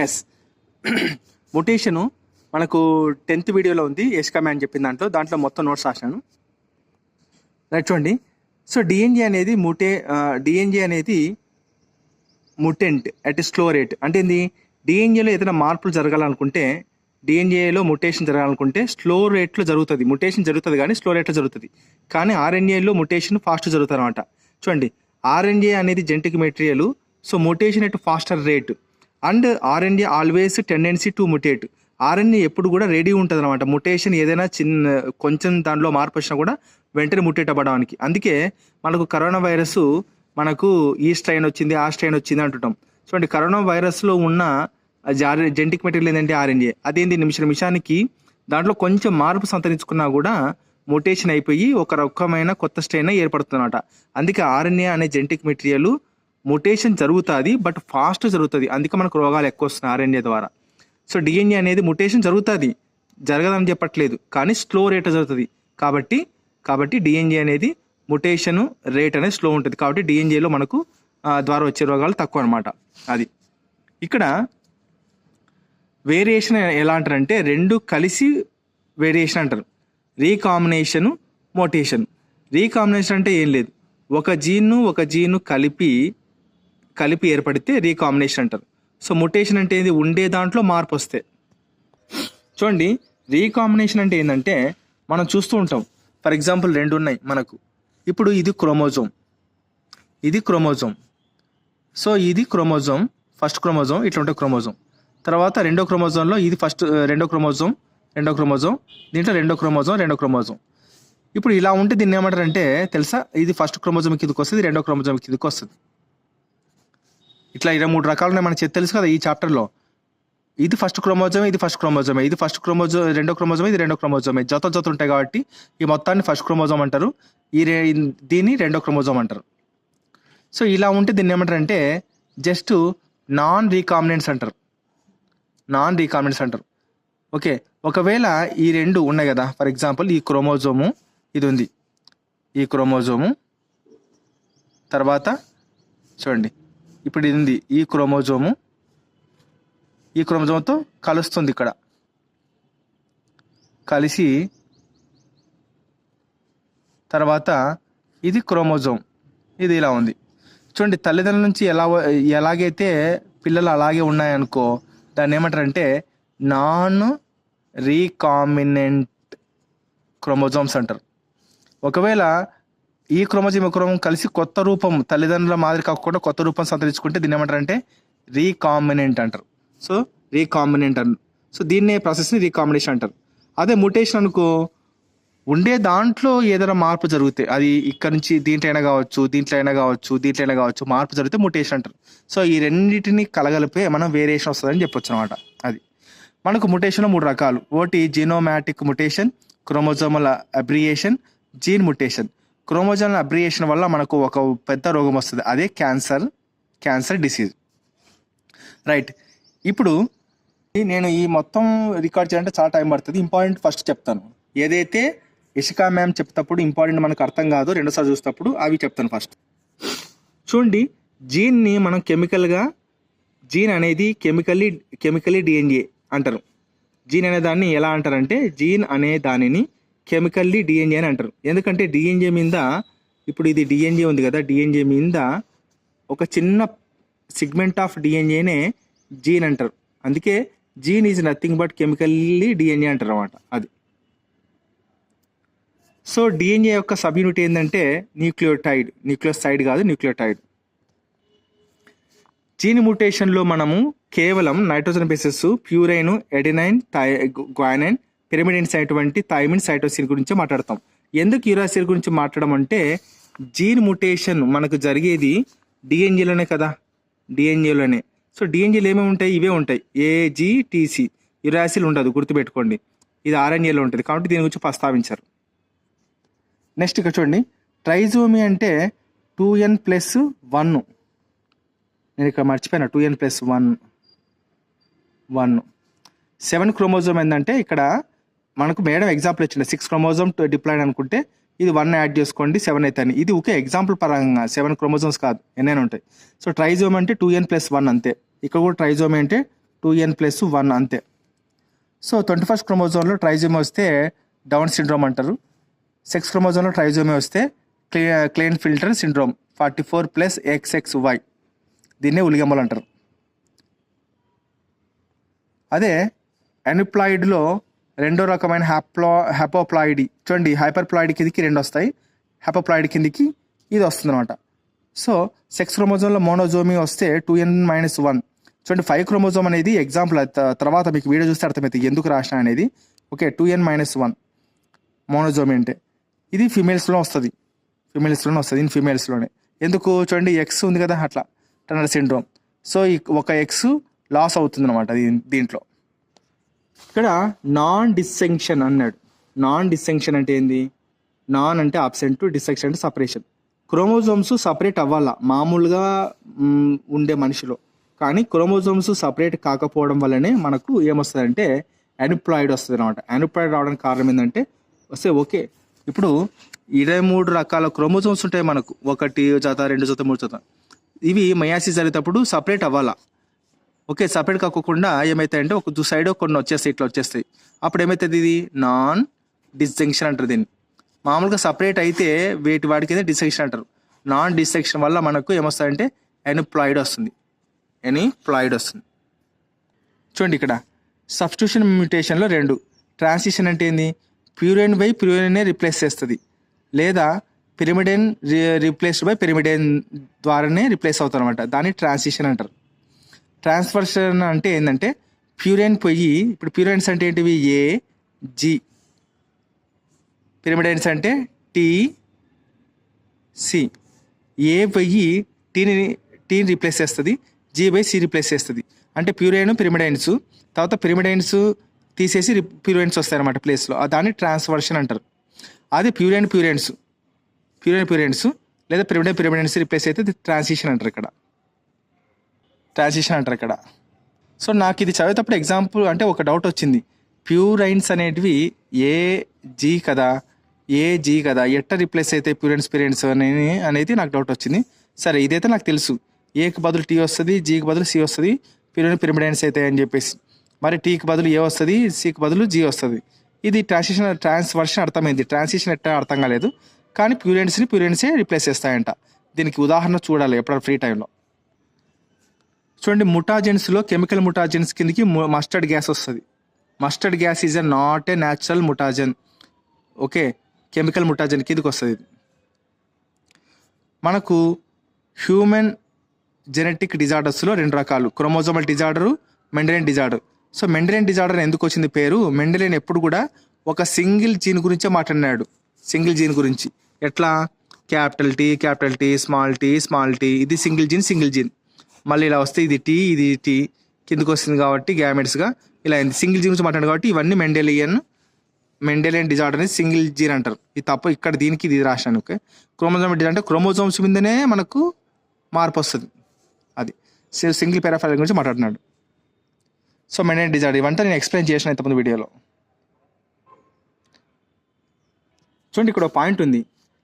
Yes. మొటేషను మనకు 10th వీడియోలో ఉంది, యష్కా మ్యాన్ చెప్పిన దాంట్లో మొత్తం నోట్స్ రాశాను. రైట్, చూడండి. సో డిఎన్జే అనేది డిఎన్జే అనేది ముటెంట్ అట్ స్లో రేట్. అంటే ఏంది, డిఎన్జేలో ఏదైనా మార్పులు జరగాలనుకుంటే, డిఎన్జేలో ముటేషన్ జరగాలనుకుంటే స్లో రేట్లో జరుగుతుంది. ముటేషన్ జరుగుతుంది కానీ స్లో రేట్లో జరుగుతుంది. కానీ ఆర్ఎన్ఏలో ముటేషన్ ఫాస్ట్ జరుగుతుంది అనమాట. చూడండి, ఆర్ఎన్ఏ అనేది genetic material. So mutation at faster rate and RNA always tendency to mutate. RNA ఎప్పుడు కూడా రెడీ ఉంటుంది అనమాట. ముటేషన్ ఏదైనా కొంచెం దాంట్లో మార్పు వచ్చినా కూడా వెంటనే ముటేట్ అవ్వడానికి. అందుకే మనకు కరోనా వైరస్, మనకు ఈ స్ట్రెయిన్ వచ్చింది, ఆ స్ట్రెయిన్ వచ్చింది అంటుంటాం. చూడండి, కరోనా వైరస్లో ఉన్న జెనెటిక్ మెటీరియల్ ఏంటంటే ఆర్ఎన్ఏ. అదేంటి, నిమిషానికి దాంట్లో కొంచెం మార్పు సంతరించుకున్నా కూడా ముటేషన్ అయిపోయి ఒక రకమైన కొత్త స్ట్రెయిన్ ఏర్పడుతుంది అనమాట. అందుకే ఆర్ఎన్ఏ అనే జెనెటిక్ మెటీరియల్ ముటేషన్ జరుగుతుంది, బట్ ఫాస్ట్ జరుగుతుంది. అందుకే మనకు రోగాలు ఎక్కువ వస్తున్నాయి ఆర్ఎన్ఏ ద్వారా. సో డిఎన్ఏ అనేది ముటేషన్ జరుగుతుంది, జరగదని చెప్పట్లేదు, కానీ స్లో రేట్ జరుగుతుంది. కాబట్టి డిఎన్ఏ అనేది ముటేషన్ రేట్ అనేది స్లో ఉంటుంది. కాబట్టి డిఎన్ఏలో మనకు ద్వారా వచ్చే రోగాలు తక్కువ అనమాట. అది ఇక్కడ వేరియేషన్ ఎలా అంటారంటే, రెండు కలిసి వేరియేషన్ అంటారు. రీకాంబినేషను, మోటేషన్. రీకాంబినేషన్ అంటే ఏం లేదు, ఒక జీను కలిపి ఏర్పడితే రీకాంబినేషన్ అంటారు. సో ముటేషన్ అంటే ఇది ఉండే దాంట్లో మార్పు వస్తే. చూడండి, రీకాంబినేషన్ అంటే ఏంటంటే, మనం చూస్తూ ఉంటాం. ఫర్ ఎగ్జాంపుల్ 2 ఉన్నాయి మనకు. ఇప్పుడు ఇది క్రోమోజోమ్, సో ఇది క్రోమోజోమ్, ఫస్ట్ క్రోమోజోమ్ ఇట్లా ఉంటే క్రోమోజోమ్. తర్వాత రెండో క్రోమోజోమ్లో ఇది రెండో క్రోమోజోమ్, దీంట్లో రెండో క్రోమోజోమ్. ఇప్పుడు ఇలా ఉంటే దీన్ని ఏమంటారంటే తెలుసా, ఇది ఫస్ట్ క్రోమోజోమ్ కిందకి వస్తుంది, రెండో క్రోమోజోమ్ కిందకి వస్తుంది. ఇట్లా 23 రకాలు ఉన్నాయి మనకి తెలుసు కదా ఈ చాప్టర్లో. ఇది ఫస్ట్ క్రోమోజోమే, ఇది రెండో క్రోమోజోమే, ఇది రెండో క్రోమోజోమే. జత ఉంటాయి కాబట్టి ఈ మొత్తాన్ని ఫస్ట్ క్రోమోజోమ్ అంటారు, దీన్ని రెండో క్రోమోజోమ్ అంటారు. సో ఇలా ఉంటే దీన్ని ఏమంటారంటే జస్ట్ నాన్ రీకాంబినెంట్స్ అంటారు. ఓకే, ఒకవేళ ఈ రెండు ఉన్నాయి కదా, ఫర్ ఎగ్జాంపుల్ ఈ క్రోమోజోము ఇది ఉంది, ఈ క్రోమోజోము తర్వాత చూడండి ఇప్పుడు ఇది ఉంది, ఈ క్రోమోజోమ్తో కలుస్తుంది. ఇక్కడ కలిసి తర్వాత ఇది క్రోమోజోమ్, ఇది ఇలా ఉంది. చూడండి, తల్లిదండ్రుల నుంచి ఎలాగైతే పిల్లలు అలాగే ఉన్నాయనుకో, దాన్ని ఏమంటారంటే నాన్ రీకాంబినెంట్ క్రోమోజోమ్స్ అంటారు. ఒకవేళ ఈ క్రోమోజోమ్ కలిసి కొత్త రూపం, తల్లిదండ్రుల మాదిరి కాకుండా కొత్త రూపం సంతరించుకుంటే దీన్ని ఏమంటారంటే రీకాంబినెంట్ అంటారు. సో దీన్నే ప్రాసెస్ని రీకాంబినేషన్ అంటారు. అదే ముటేషన్ అనుకో, ఉండే దాంట్లో ఏదైనా మార్పు జరిగితే, అది ఇక్కడ నుంచి దీంట్లో అయినా కావచ్చు మార్పు జరిగితే ముటేషన్ అంటారు. సో ఈ రెండింటిని కలగలిపే మనం వేరియేషన్ వస్తుందని చెప్పొచ్చు అనమాట. అది మనకు ముటేషన్ 3 రకాలు. ఒకటి genomatic mutation, chromosomal aberration, gene mutation. Chromosomal aberration వల్ల మనకు ఒక పెద్ద రోగం వస్తుంది, అదే క్యాన్సర్ డిసీజ్. రైట్, ఇప్పుడు నేను ఈ మొత్తం రికార్డ్ చేయాలంటే చాలా టైం పడుతుంది. ఇంపార్టెంట్ ఫస్ట్ చెప్తాను. ఏదైతే యషికా మ్యామ్ చెప్తేప్పుడు ఇంపార్టెంట్ మనకు అర్థం కాదు, రెండోసారి చూసేటప్పుడు అవి చెప్తాను. ఫస్ట్ చూడండి, జీన్ని మనం జీన్ అనేది కెమికల్లీ డిఎన్ఏ అంటారు. జీన్ అనే దాన్ని ఎలా అంటారంటే, జీన్ అనే దానిని కెమికల్లీ డిఎన్ఏ అని అంటారు. ఎందుకంటే డిఎన్ఏ మీద, ఇప్పుడు ఇది డిఎన్ఏ ఉంది కదా, డిఎన్ఏ మీద ఒక చిన్న సిగ్మెంట్ ఆఫ్ డిఎన్ఏనే జీన్ అంటారు. అందుకే gene is nothing but chemically DNA అంటారు అన్నమాట. అది సో డిఎన్ఏ యొక్క సబ్ యూనిట్ ఏంటంటే న్యూక్లియోసైడ్ కాదు, న్యూక్లియోటైడ్. జీన్ మ్యూటేషన్లో మనము కేవలం nitrogen bases, purine, adenine, guanine, pyrimidines అయినటువంటి థైమిన్, సైటోసిన్ గురించి మాట్లాడతాం. ఎందుకు యురాసిల్ గురించి మాట్లాడడం అంటే, జీన్ మ్యూటేషన్ మనకు జరిగేది డిఎన్ఏలోనే కదా, డిఎన్ఏలోనే. సో డిఎన్ఏలు ఏమేమి ఉంటాయి, ఇవే ఉంటాయి, AGTC. యురాసిల్ ఉండదు, గుర్తుపెట్టుకోండి. ఇది ఆర్ఎన్ఏలో ఉంటుంది, కాబట్టి దీని గురించి ప్రస్తావించారు. నెక్స్ట్ ఇక్కడ చూడండి, ట్రైజోమీ అంటే 2n+1. నేను ఇక్కడ మర్చిపోయినా, 2n+1. 7 క్రోమోజోమ్ ఏంటంటే, ఇక్కడ మనకు మేడం ఎగ్జాంపుల్ ఇచ్చింది, 6 క్రోమోజోమ్ డిప్లాయిడ్ అనుకుంటే ఇది 1 యాడ్ చేసుకోండి 7 అవుతాయి. ఇది ఒకే ఎగ్జాంపుల్ పరంగా, 7 క్రోమోజోమ్స్ కాదు, ఎన్నైనా ఉంటాయి. సో ట్రైజోమ్ అంటే 2n+1 అంతే. ఇక్కడ కూడా ట్రైజోమ్ అంటే 2n+1 అంతే. సో 21st క్రోమోజోమ్లో ట్రైజోమీ వస్తే డౌన్ సిండ్రోమ్ అంటారు. సెక్స్ క్రోమోజోమ్లో ట్రైజోమీ వస్తే క్లెయిన్ ఫిల్టర్ సిండ్రోమ్ 44+XXY, దీన్నే ఉలిగమ్మలు అంటారు. అదే ఎనిప్లాయిడ్లో రెండో రకమైన హ్యాపోప్లాయిడీ, చూడండి హైపర్ప్లాయిడ్ కిందికి 2 వస్తాయి, హ్యాపోప్లాయిడ్ కిందికి ఇది వస్తుంది అనమాట. సో సెక్స్ క్రోమోజోమ్లో మోనోజోమీ వస్తే 2n-1. చూడండి 5 క్రోమోజోమ్ అనేది ఎగ్జాంపుల్, తర్వాత మీకు వీడియో చూస్తే అర్థమవుతుంది ఎందుకు రాసిన అనేది. ఓకే, 2n-1 మోనోజోమీ అంటే ఇది ఫీమేల్స్లో వస్తుంది, ఇన్ ఫీమేల్స్లోనే. ఎందుకు చూడండి ఎక్స్ ఉంది కదా, అట్లా టర్నర్ సిండ్రోమ్. సో ఒక ఎక్స్ లాస్ అవుతుంది అనమాట దీంట్లో. ఇక్కడ నాన్ డిస్సెంక్షన్ అన్నాడు. నాన్ డిస్సెంక్షన్ అంటే ఏంది? నాన్ అంటే అబ్సెంట్, డిస్సెక్షన్ అంటే సపరేషన్. క్రోమోజోమ్స్ సపరేట్ అవ్వాలా మామూలుగా ఉండే మనిషిలో, కానీ క్రోమోజోమ్స్ సపరేట్ కాకపోవడం వల్లనే మనకు ఏమొస్తుందంటే అనిప్లాయిడ్ వస్తుంది అనమాట. అనిప్లాయిడ్ రావడానికి కారణం ఏంటంటే వస్తే ఓకే, ఇప్పుడు 23 రకాల క్రోమోజోమ్స్ ఉంటాయి మనకు, 1 జత 2 జత 3 జత. ఇవి మయాసిస్ జరిగేటప్పుడు సపరేట్ అవ్వాలా. ఓకే, సపరేట్ కాకుండా ఏమవుతాయంటే ఒక సైడ్ కొన్ని వచ్చేస్తాయి, ఇట్లా వచ్చేస్తాయి. అప్పుడు ఏమవుతుంది? ఇది నాన్ డిస్జంక్షన్ అంటారు దీన్ని. మామూలుగా సపరేట్ అయితే వాటికి డిసెక్షన్ అంటారు. నాన్ డిసెక్షన్ వల్ల మనకు ఏమొస్తుందంటే ఎనిప్లాయిడ్ వస్తుంది. చూడండి ఇక్కడ సబ్స్టిట్యూషన్ మ్యూటేషన్లో 2. ట్రాన్సిషన్ అంటే ఏంది? ప్యూరైన్ బై ప్యూరైనే రిప్లేస్ చేస్తుంది, లేదా పిరిమిడైన్ రీప్లేస్డ్ బై పిరిమిడైన్ ద్వారానే రిప్లేస్ అవుతుంది అనమాట. దాన్ని ట్రాన్సిషన్ అంటారు. ట్రాన్స్ఫర్షన్ అంటే ఏంటంటే ప్యూరైన్ పోయి, ఇప్పుడు ప్యూరైన్స్ అంటే ఏంటివి? ఏ, జి. పిరిమిడైన్స్ అంటే టీ, సి. ఏ పోయి టీని రీప్లేస్ చేస్తుంది, జీ బై సి రీప్లేస్ చేస్తుంది. అంటే ప్యూరైన్ పిరిమిడైన్స్, తర్వాత పిరిమిడైన్స్ తీసేసి ప్యూరైన్స్ వస్తాయి అన్నమాట ప్లేస్లో, దాన్ని ట్రాన్స్వర్షన్ అంటారు. అది ప్యూరైన్స్ లేదా పిరిమిడైన్స్ రీప్లేస్ అయితే ట్రాన్సిషన్ అంటారు ఇక్కడ. సో నాకు ఇది చదివేటప్పుడు ఎగ్జాంపుల్ అంటే ఒక డౌట్ వచ్చింది. ప్యూరైన్స్ అనేటివి ఏ జీ కదా, ఎట్ట రీప్లేస్ అయితే ప్యూరైన్స్ అనేది నాకు డౌట్ వచ్చింది. సరే, ఇదైతే నాకు తెలుసు, ఏకి బదులు టీ వస్తుంది, జీకి బదులు సి వస్తుంది, పిరిమిడైన్స్ అవుతాయి అని చెప్పేసి. మరి టీకి బదులు ఏ వస్తుంది, సికి బదులు జీ వస్తుంది. ఇది ట్రాన్స్వర్షన్ అర్థమైంది. ట్రాన్సిషన్ ఎట్ట అర్థం కాలేదు, కానీ ప్యూరైన్సే రీప్లేస్ చేస్తాయంట. దీనికి ఉదాహరణ చూడాలి ఎప్పుడైనా ఫ్రీ టైంలో. చూడండి, ముటాజెన్స్లో కెమికల్ ముటాజెన్స్ కిందకి మస్టర్డ్ గ్యాస్ వస్తుంది. Mustard gas is not a natural mutagen. Okay, chemical mutagen కిందకి వస్తుంది. మనకు హ్యూమన్ జెనెటిక్ డిజార్డర్స్లో 2 రకాలు, chromosomal disorder, Mendelian disorder. So Mendelian disorder ఎందుకు వచ్చింది పేరు? మెండెలియన్ ఎప్పుడు కూడా ఒక సింగిల్ జీన్ గురించే మాట్లాడినాడు, సింగిల్ జీన్ గురించి. ఎట్లా? క్యాపిటల్ టీ, స్మాల్ టీ, ఇది సింగిల్ జీన్. మళ్ళీ ఇలా వస్తే ఇది టీ కిందకు వస్తుంది కాబట్టి గ్యామెట్స్గా ఇలా సింగిల్ జీన్ గురించి మాట్లాడు కాబట్టి ఇవన్నీ మెండెలియన్ డిజార్డర్ అనేది సింగిల్ జీన్ అంటారు. ఇది తప్ప ఇక్కడ దీనికి ఇది రాశాను. ఓకే, క్రోమోజోమ్ డిజార్డర్ అంటే క్రోమోజోమ్స్ మీదనే మనకు మార్పు వస్తుంది, అది సింగిల్ పెరాఫైల్ గురించి మాట్లాడుతున్నాడు. సో మెండెలియన్ డిజార్డర్ ఇవంతా నేను ఎక్స్ప్లెయిన్ చేసిన ఇంతకుముందు వీడియోలో. చూడండి, ఇక్కడ ఒక పాయింట్ ఉంది.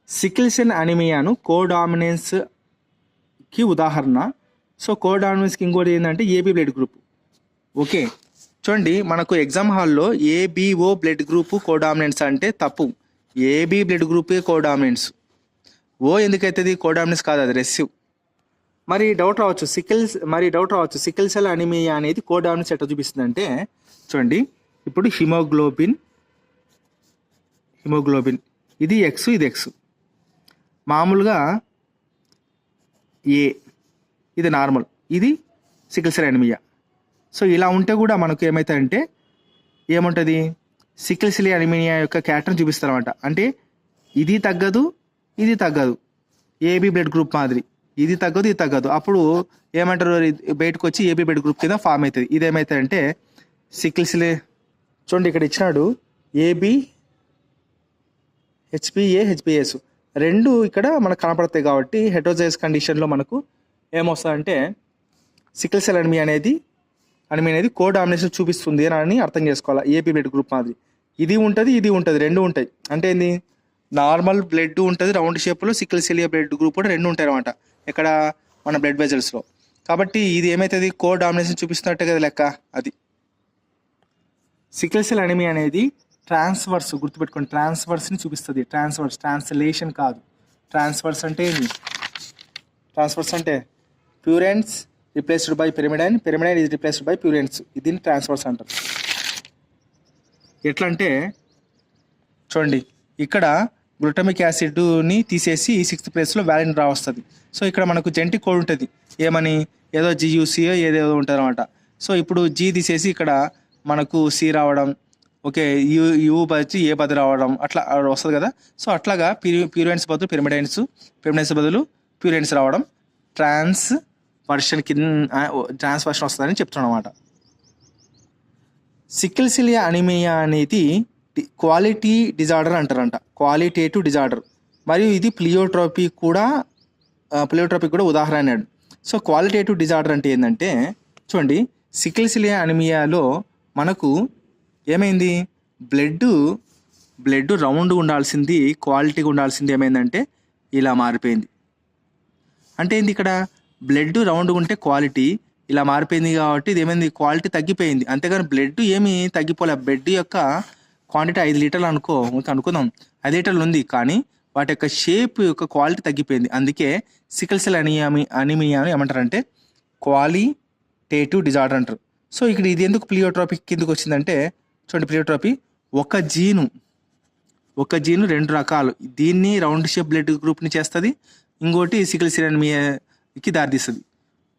సికిల్ సెల్ అనీమియాను కోడామినెన్స్కి ఉదాహరణ. సో కోడామినెన్స్కి ఇంకోటి ఏంటంటే ఏబీ బ్లడ్ గ్రూప్. ఓకే, చూడండి, మనకు ఎగ్జామ్ హాల్లో ఏబిఓ బ్లడ్ గ్రూప్ కోడామినెన్స్ అంటే తప్పు. ఏబీ బ్లడ్ గ్రూపే కోడామినెన్స్. ఓ ఎందుకైతుంది? కోడామినెన్స్ కాదు, అది రెసివ్. మరి డౌట్ రావచ్చు సికిల్ సెల్ అనీమియా అనేది కోడామినెన్స్ ఎట్లా చూపిస్తుంది అంటే, చూడండి, ఇప్పుడు హిమోగ్లోబిన్ ఇది ఎక్స్, ఇది ఎక్స్. మామూలుగా ఏ, ఇది నార్మల్, ఇది సికిల్ సెల్ అనీమియా. సో ఇలా ఉంటే కూడా మనకు ఏమవుతాయంటే ఏముంటుంది? సికిల్ సెల్ అనీమియా యొక్క క్యారెక్టర్ని చూపిస్తారన్నమాట. అంటే ఇది తగ్గదు, ఏబీ బ్లడ్ గ్రూప్ మాదిరి ఇది తగ్గదు. అప్పుడు ఏమంటారు? బయటకు వచ్చి ఏబీ బ్లడ్ గ్రూప్ కింద ఫామ్ అవుతుంది. ఇది ఏమవుతుందంటే సికిల్ సెల్. చూడండి, ఇక్కడ ఇచ్చినాడు ఏబి, హెచ్పిఎస్ 2 ఇక్కడ మనకు కనపడతాయి కాబట్టి హెటరోజైగస్ కండిషన్లో మనకు ఏమొస్తుందంటే సికిల్ సెల్ అనీమియా అనేది కోడామినేషన్ చూపిస్తుంది అని అర్థం చేసుకోవాలి. ఏబీ బ్లడ్ గ్రూప్ మాదిరి ఇది ఉంటుంది, 2 ఉంటాయి. అంటే ఏంది? నార్మల్ బ్లడ్ ఉంటుంది రౌండ్ షేప్లో, సికిల్ సెల్ బ్లడ్ గ్రూప్ కూడా 2 ఉంటాయి అనమాట. ఇక్కడ మన బ్లడ్ వెజల్స్లో. కాబట్టి ఇది ఏమవుతుంది, కో డామినేషన్ చూపిస్తున్నట్టే కదా లెక్క. అది సికిల్ సెల్ అనిమియా అనేది ట్రాన్స్వర్స్, గుర్తుపెట్టుకోండి, ట్రాన్స్వర్స్ని చూపిస్తుంది. ట్రాన్స్లేషన్ కాదు. ట్రాన్స్వర్స్ అంటే ఏంది? ట్రాన్స్వర్స్ అంటే purines replaced by pyrimidine, pyrimidine is replaced by purines. దీన్ని ట్రాన్స్వర్స్ అంటారు. ఎట్లా అంటే చూడండి, ఇక్కడ గ్లూటామిక్ యాసిడ్ని తీసేసి 6th ప్లేస్లో వ్యాలిన్ వస్తుంది. సో ఇక్కడ మనకు జెనెటిక్ కోడ్ ఉంటుంది, ఏమని, ఏదో జియూసీఓ ఏదేదో ఉంటుంది అనమాట. సో ఇప్పుడు జీ తీసేసి ఇక్కడ మనకు సి రావడం, ఓకే, యూ వచ్చి ఏ బదులు రావడం, అట్లా వస్తుంది కదా. సో అట్లాగా ప్యూరెంట్స్ బదులు పిరమిడైన్స్, పిరమిడైన్స్ బదులు ప్యూరెంట్స్ రావడం ట్రాన్స్వర్షన్ వస్తుందని చెప్తున్నాం అనమాట. సికిల్ సెల్ అనిమియా అనేది క్వాలిటీ డిజార్డర్ అంటారంట, క్వాలిటేటివ్ డిజార్డర్. మరియు ఇది ప్లియోట్రోపిక్ కూడా ఉదాహరణ అన్నాడు. సో క్వాలిటేటివ్ డిజార్డర్ అంటే ఏంటంటే చూడండి, సికిల్ సెల్ అనిమియాలో మనకు ఏమైంది, బ్లడ్ రౌండ్గా ఉండాల్సింది, క్వాలిటీగా ఉండాల్సింది ఏమైందంటే ఇలా మారిపోయింది. అంటే ఏంది, ఇక్కడ బ్లడ్ రౌండ్గా ఉంటే క్వాలిటీ ఇలా మారిపోయింది కాబట్టి ఇది ఏమైంది, క్వాలిటీ తగ్గిపోయింది. అంతేగాని బ్లడ్ ఏమీ తగ్గిపోలే. బ్లడ్ యొక్క క్వాంటిటీ 5 లీటర్లు అనుకుందాం, 5 లీటర్లు ఉంది, కానీ వాటి యొక్క షేప్ యొక్క క్వాలిటీ తగ్గిపోయింది. అందుకే సికిల్ సెల్ అనిమియాను ఏమంటారంటే క్వాలిటేటివ్ డిజార్డర్ అంటారు. సో ఇక్కడ ఇది ఎందుకు ప్లియోట్రోపిక్ కిందకు వచ్చిందంటే చూడండి, ప్లియోట్రోపీ ఒక జీను 2 రకాలు, దీన్ని రౌండ్ షేప్ బ్లడ్ గ్రూప్ని చేస్తుంది, ఇంకోటి సికిల్ సెల్ అనిమియాకి దారితీస్తుంది.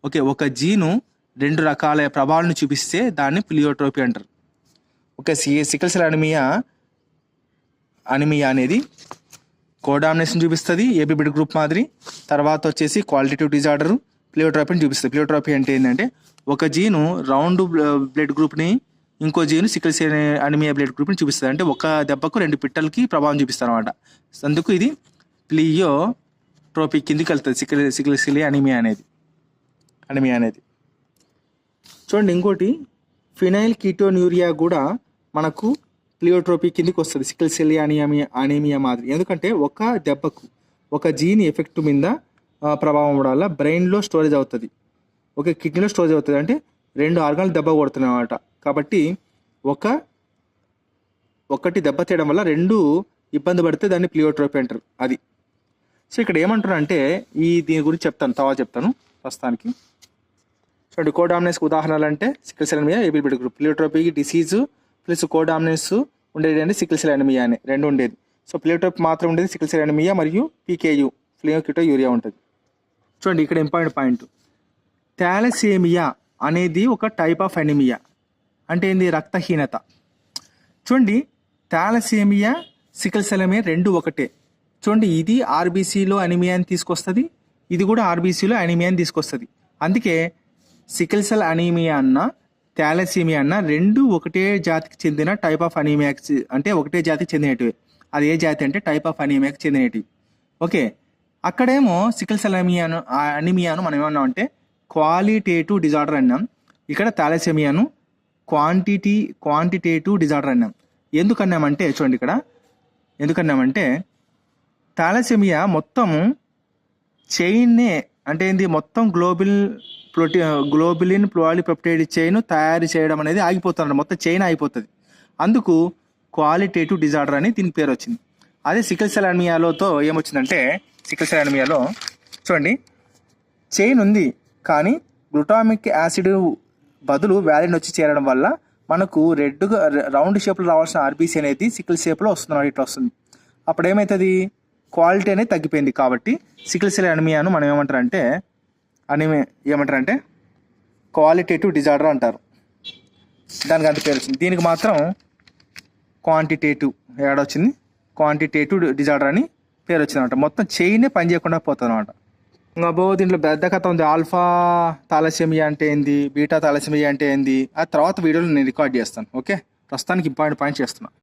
ఓకే, ఒక జీను 2 రకాల ప్రభావాలను చూపిస్తే దాన్ని ప్లియోట్రోపీ అంటారు. ఓకే, సికిల్ సెల్ అనిమియా అనేది కోడామినేషన్ చూపిస్తుంది, ఏబీ బ్లడ్ గ్రూప్ మాదిరి. తర్వాత వచ్చేసి క్వాలిటేటివ్ డిజార్డర్ ప్లియోట్రోపీని చూపిస్తుంది. ప్లియోట్రోపీ అంటే ఏంటంటే ఒక జీను రౌండ్ బ్లడ్ గ్రూప్ని, ఇంకో జీను సికిల్ సెల్ అనిమియా బ్లడ్ గ్రూప్ని చూపిస్తుంది. అంటే ఒక దెబ్బకు 2 పిట్టలకి ప్రభావం చూపిస్తారు అనమాట. అందుకు ఇది ప్లియోట్రోపిక్ కిందికి వెళ్తుంది సికిల్ సెల్ అనిమియా అనేది. చూడండి, ఇంకోటి ఫినైల్ కీటోన్యూరియా కూడా మనకు ప్లియోట్రోపీ కిందికి వస్తుంది, సికిల్ సెల్ అనీమియా మాదిరి. ఎందుకంటే ఒక దెబ్బకు ఒక జీన్ ఎఫెక్ట్ మీద ప్రభావం వల్ల బ్రెయిన్లో స్టోరేజ్ అవుతుంది, ఓకే, కిడ్నీలో స్టోరేజ్ అవుతుంది. అంటే 2 ఆర్గాన్లు దెబ్బ కొడుతున్నాయి అన్నమాట. కాబట్టి ఒకటి దెబ్బ తీయడం వల్ల 2 ఇబ్బంది పడితే దాన్ని ప్లియోట్రోపీ అంటారు. అది. సో ఇక్కడ ఏమంటారు అంటే దీని గురించి చెప్తాను ప్రస్తుతానికి. చూడండి, కోడామినెన్స్ ఉదాహరణలు అంటే sickle cell anaemia, AB blood group. Pleiotropy disease plus codominance ఉండేది అంటే సికిల్ సెల్ అనిమియా అని 2 ఉండేది. సో ప్లియోట్రోపీ మాత్రం ఉండేది సికిల్ సెల్ అనిమియా మరియు పీకేయు ఫ్లియోకిటోయూరియా ఉంటుంది. చూడండి, ఇక్కడ ఇంపార్టెంట్ పాయింట్, థాలసేమియా అనేది ఒక టైప్ ఆఫ్ అనిమియా. అంటే ఏంది, రక్తహీనత. చూడండి, థాలసేమియా సికిల్ సెల్ అనిమియా 2 ఒకటే. చూడండి, ఇది ఆర్బీసీలో అనిమియాని తీసుకొస్తుంది, ఇది కూడా ఆర్బీసీలో అనిమియాని తీసుకొస్తుంది. అందుకే సికిల్ సెల్ అనీమియా అన్న థాలసీమియా అన్న 2 ఒకటే జాతికి చెందిన టైప్ ఆఫ్ అనీమియాకి, అంటే ఒకటే జాతికి చెందినటివి. అది ఏ జాతి అంటే టైప్ ఆఫ్ అనీమియాకి చెందినటివి. ఓకే, అక్కడేమో సికిల్ సెల్ అనీమియాను మనం ఏమన్నాం అంటే క్వాలిటేటివ్ డిజార్డర్ అన్నాం, ఇక్కడ థాలసీమియాను క్వాంటిటేటివ్ డిజార్డర్ అన్నాం. ఎందుకన్నామంటే చూడండి, ఇక్కడ ఎందుకన్నామంటే థాలసీమియా మొత్తము చైన్నే, అంటే ఏంది, మొత్తం గ్లోబులిన్ పాలిపెప్టైడ్ చైన్ తయారు చేయడం అనేది ఆగిపోతుంది, మొత్తం చైన్ ఆగిపోతుంది. అందుకు క్వాలిటేటివ్ డిజార్డర్ అని దీనికి పేరు వచ్చింది. అదే సికిల్ సెల్ అనిమియాలోతో ఏమొచ్చిందంటే, సికిల్ సెల్ అనిమియాలో చూడండి, చైన్ ఉంది కానీ గ్లూటామిక్ యాసిడ్ బదులు వ్యాలిన్ వచ్చి చేరడం వల్ల మనకు రెడ్గా రౌండ్ షేప్లో రావాల్సిన ఆర్బీసీ అనేది సికిల్ షేప్లో వస్తుంది, ఇట్లా వస్తుంది. అప్పుడు ఏమవుతుంది, క్వాలిటీ అనేది తగ్గిపోయింది. కాబట్టి సికిల్ సెల్ అనిమియాను మనం ఏమంటారంటే క్వాలిటేటివ్ డిజార్డర్ అంటారు. దానికి అంత పేరు వచ్చింది. దీనికి మాత్రం క్వాంటిటేటివ్ డిజార్డర్ అని పేరు వచ్చింది అనమాట. మొత్తం చైనే పని చేయకుండా పోతుంది అనమాట. ఇంకా దీంట్లో పెద్ద కథ ఉంది. ఆల్ఫా థాలసీమియా అంటే ఏంది, బీటా థాలసీమియా అంటే ఏంది, ఆ తర్వాత వీడియోలో నేను రికార్డ్ చేస్తాను. ఓకే, ప్రస్తుతానికి ఇంపార్టెంట్ పాయింట్ చేస్తున్నాను.